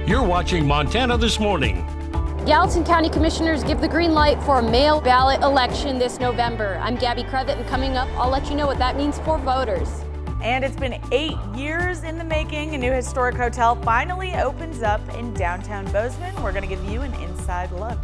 You're watching Montana This Morning. Gallatin County Commissioners give the green light for a mail ballot election this November. I'm Gabby Crevitt, and coming up, I'll let you know what that means for voters. And it's been 8 years in the making. A new historic hotel finally opens up in downtown Bozeman. We're going to give you an inside look.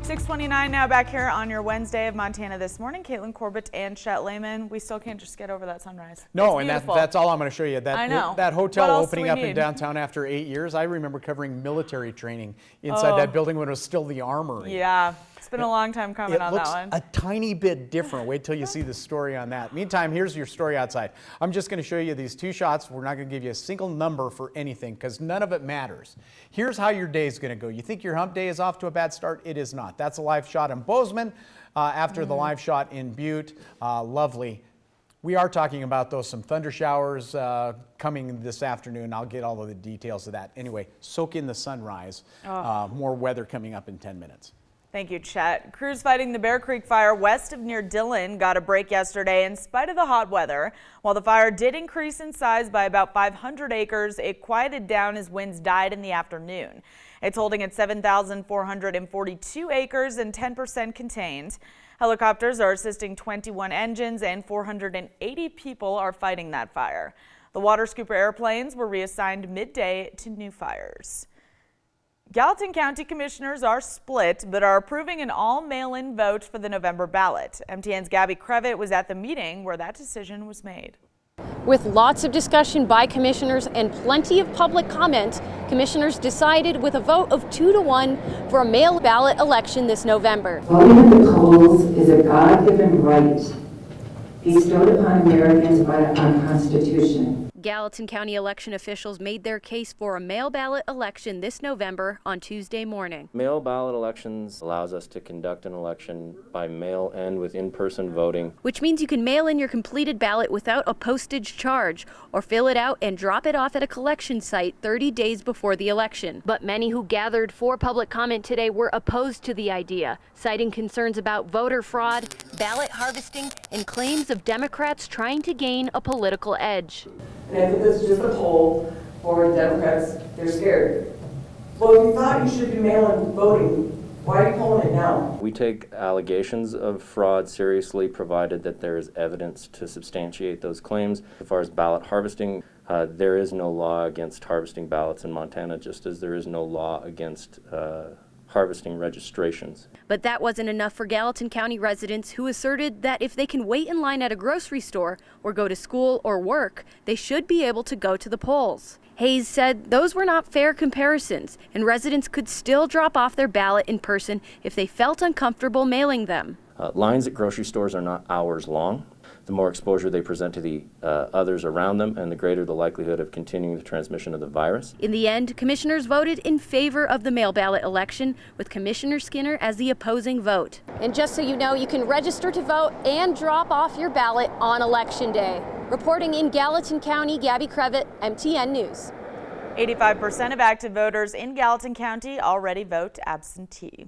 6:29 now, back here on your Wednesday of Montana This Morning. Caitlin Corbett and Chet Lehman. We still can't just get over that sunrise. No, and that's all I'm going to show you. I know. That hotel opening up in downtown after 8 years. I remember covering military training inside that building when it was still the Armory. Yeah. It's been a long time coming on that one. It looks a tiny bit different. Wait till you see the story on that. Meantime, here's your story outside. I'm just going to show you these two shots. We're not going to give you a single number for anything because none of it matters. Here's how your day is going to go. You think your hump day is off to a bad start? It is not. That's a live shot in Bozeman after the live shot in Butte. Lovely. We are talking about some thunder showers coming this afternoon. I'll get all of the details of that. Anyway, soak in the sunrise. More weather coming up in 10 minutes. Thank you, Chet. Crews fighting the Bear Creek fire west of near Dillon got a break yesterday in spite of the hot weather. While the fire did increase in size by about 500 acres, it quieted down as winds died in the afternoon. It's holding at 7,442 acres and 10% contained. Helicopters are assisting 21 engines and 480 people are fighting that fire. The water scooper airplanes were reassigned midday to new fires. Gallatin County Commissioners are split, but are approving an all mail-in vote for the November ballot. MTN's Gabby Crevitt was at the meeting where that decision was made. With lots of discussion by commissioners and plenty of public comment, commissioners decided with a vote of 2-1 for a mail ballot election this November. Voting at the polls is a God-given right bestowed upon Americans by our Constitution. Gallatin County election officials made their case for a mail ballot election this November on Tuesday morning. Mail ballot elections allows us to conduct an election by mail and with in-person voting. Which means you can mail in your completed ballot without a postage charge or fill it out and drop it off at a collection site 30 days before the election. But many who gathered for public comment today were opposed to the idea, citing concerns about voter fraud, ballot harvesting, and claims of Democrats trying to gain a political edge. And I think this is just a poll for Democrats. They're scared. Well, if you thought you should be mail-in voting, why are you polling it now? We take allegations of fraud seriously, provided that there is evidence to substantiate those claims. As far as ballot harvesting, there is no law against harvesting ballots in Montana, just as there is no law against harvesting registrations. But that wasn't enough for Gallatin County residents who asserted that if they can wait in line at a grocery store or go to school or work, they should be able to go to the polls. Hayes said those were not fair comparisons, and residents could still drop off their ballot in person if they felt uncomfortable mailing them. Lines at grocery stores are not hours long. The more exposure they present to the others around them, and the greater the likelihood of continuing the transmission of the virus. In the end, commissioners voted in favor of the mail ballot election, with Commissioner Skinner as the opposing vote. And just so you know, you can register to vote and drop off your ballot on Election Day. Reporting in Gallatin County, Gabby Crevitt, MTN News. 85% of active voters in Gallatin County already vote absentee.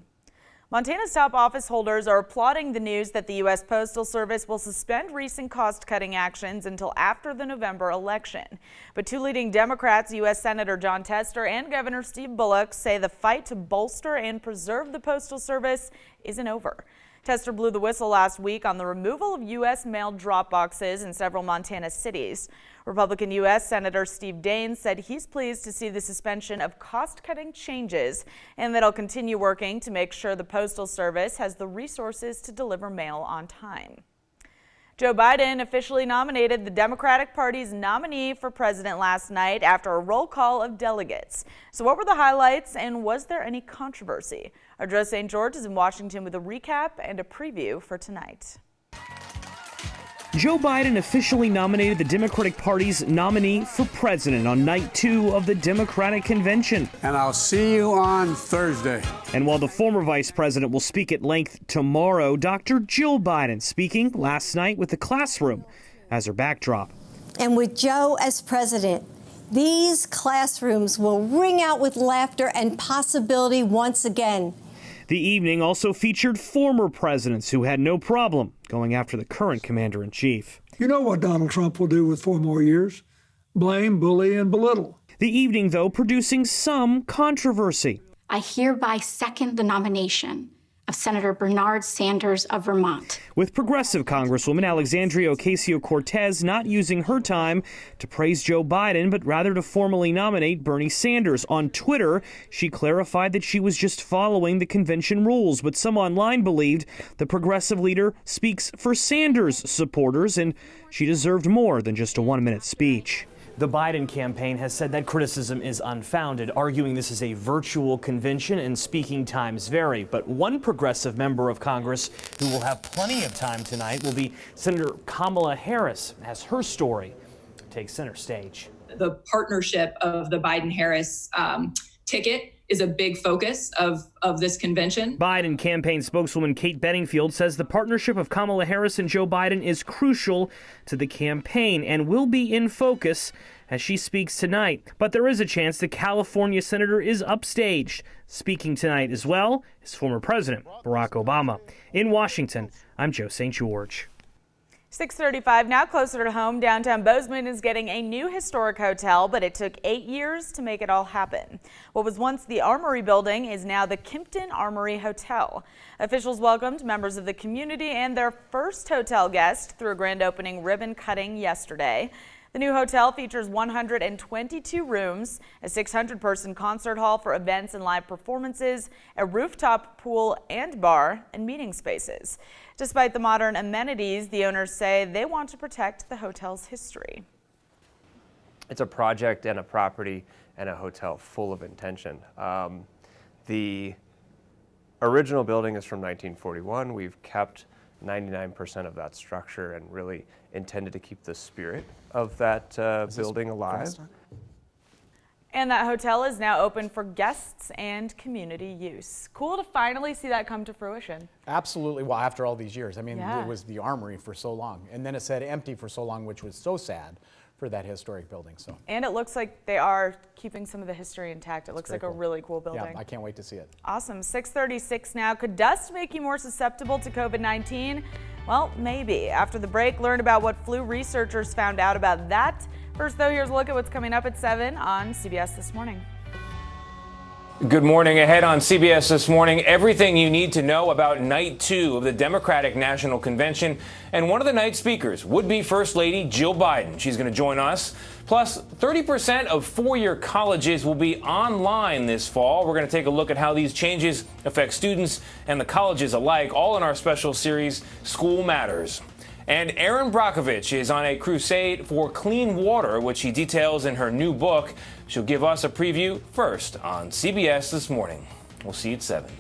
Montana's top office holders are applauding the news that the U.S. Postal Service will suspend recent cost-cutting actions until after the November election. But two leading Democrats, U.S. Senator Jon Tester and Governor Steve Bullock, say the fight to bolster and preserve the Postal Service isn't over. Tester blew the whistle last week on the removal of U.S. mail drop boxes in several Montana cities. Republican U.S. Senator Steve Daines said he's pleased to see the suspension of cost-cutting changes and that he'll continue working to make sure the Postal Service has the resources to deliver mail on time. Joe Biden officially nominated the Democratic Party's nominee for president last night after a roll call of delegates. So what were the highlights, and was there any controversy? Our Joe St. George is in Washington with a recap and a preview for tonight. Joe Biden officially nominated the Democratic Party's nominee for president on night 2 of the Democratic Convention. And I'll see you on Thursday. And while the former vice president will speak at length tomorrow, Dr. Jill Biden speaking last night with the classroom as her backdrop. And with Joe as president, these classrooms will ring out with laughter and possibility once again. The evening also featured former presidents who had no problem going after the current commander-in-chief. You know what Donald Trump will do with 4 more years? Blame, bully, and belittle. The evening, though, producing some controversy. I hereby second the nomination of Senator Bernard Sanders of Vermont. With progressive Congresswoman Alexandria Ocasio-Cortez not using her time to praise Joe Biden, but rather to formally nominate Bernie Sanders. On Twitter, she clarified that she was just following the convention rules, but some online believed the progressive leader speaks for Sanders supporters, and she deserved more than just a 1-minute speech. The Biden campaign has said that criticism is unfounded, arguing this is a virtual convention and speaking times vary. But one progressive member of Congress who will have plenty of time tonight will be Senator Kamala Harris, as her story takes center stage. The partnership of the Biden-Harris ticket is a big focus of this convention. Biden campaign spokeswoman Kate Bedingfield says the partnership of Kamala Harris and Joe Biden is crucial to the campaign and will be in focus as she speaks tonight. But there is a chance the California senator is upstaged. Speaking tonight as well is former President Barack Obama. In Washington, I'm Joe St. George. 6:35 now, closer to home. Downtown Bozeman is getting a new historic hotel, but it took 8 years to make it all happen. What was once the Armory building is now the Kimpton Armory Hotel. Officials welcomed members of the community and their first hotel guest through a grand opening ribbon cutting yesterday. The new hotel features 122 rooms, a 600-person concert hall for events and live performances, a rooftop pool and bar, and meeting spaces. Despite the modern amenities, the owners say they want to protect the hotel's history. It's a project and a property and a hotel full of intention. The original building is from 1941. We've kept 99% of that structure and really intended to keep the spirit of that building alive. And that hotel is now open for guests and community use. Cool to finally see that come to fruition. Absolutely. Well, after all these years. I mean, Yeah. It was the Armory for so long, and then it said empty for so long, which was so sad for that historic building. So. And it looks like they are keeping some of the history intact. It looks like a really cool building. Yeah, I can't wait to see it. Awesome. 6:36 now. Could dust make you more susceptible to COVID-19? Well, maybe. After the break, learn about what flu researchers found out about that. First, though, here's a look at what's coming up at 7 on CBS This Morning. Good morning. Ahead on CBS This Morning, everything you need to know about night 2 of the Democratic National Convention. And one of the night speakers would be First Lady Jill Biden. She's going to join us. Plus, 30% of four-year colleges will be online this fall. We're going to take a look at how these changes affect students and the colleges alike, all in our special series, School Matters. And Erin Brockovich is on a crusade for clean water, which she details in her new book. She'll give us a preview first on CBS This Morning. We'll see you at 7.